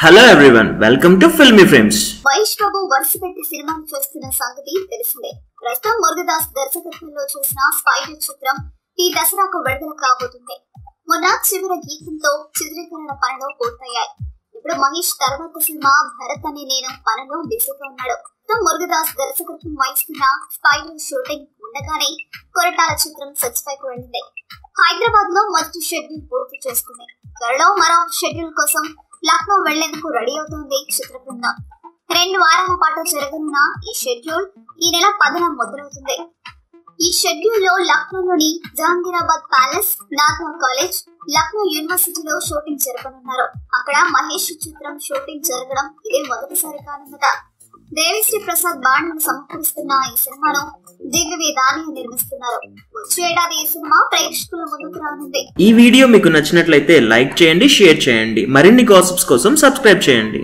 Hello everyone, welcome to Filmy Frames. Mahesh Babu వరుసపెట్టి సినిమాలు చేస్తున్న సంగతి తెలిసిందే. ప్రస్తుతం మురుగదాస్ దర్శకత్వంలో చేసిన స్పైడర్ చిత్రం ఈ దసరాకు విడుదల కాబోతుంది. మొన్న చివరి గీతంతో చిత్రీకరణ పనులు పూర్తయ్యాయి. ఇప్పుడు మహేష్ తర్వాత సినిమా భరత్ అనే నేను పనులు బిజీగా ఉన్నాడు. మురుగదాస్ దర్శకత్వం వహిస్తున్న స్పైడర్ షూటింగ్ ఉండగానే కొరటాల చిత్రం సెట్స్ పైకి వెళ్ళింది. హైదరాబాద్ లో మొదటి షెడ్యూల్ పూర్తి చేసుకుంది. త్వరలో మరో షెడ్యూల్ కోసం లక్నో వెళ్లేందుకు రెడీ అవుతోంది చిత్ర బృందం. 2 వారాల పాటు జరగనున్న ఈ షెడ్యూల్ ఈ నెల 10న మొదలవుతుంది. ఈ షెడ్యూల్ లో లక్నోలోని జహాంగీరాబాద్ ప్యాలెస్, నాగ్నా కాలేజ్, లక్నో యూనివర్సిటీలో షూటింగ్ జరపనున్నారు. అక్కడ మహేష్ చిత్రం షూటింగ్ జరగడం ఇదే మొదటిసారి కానుందట. దేవిశ్రీ ప్రసాద్ బాణను సమకూరుస్తున్న ఈ సినిమాను దివ్యవేదాని నిర్మిస్తున్నారు. వచ్చే ఏడాది ఈ సినిమా ప్రేక్షకుల ముందుకు రానుంది. ఈ వీడియో మీకు నచ్చినట్లయితే లైక్ చేయండి, షేర్ చేయండి. మరిన్ని గాసిప్స్ కోసం సబ్స్క్రైబ్ చేయండి.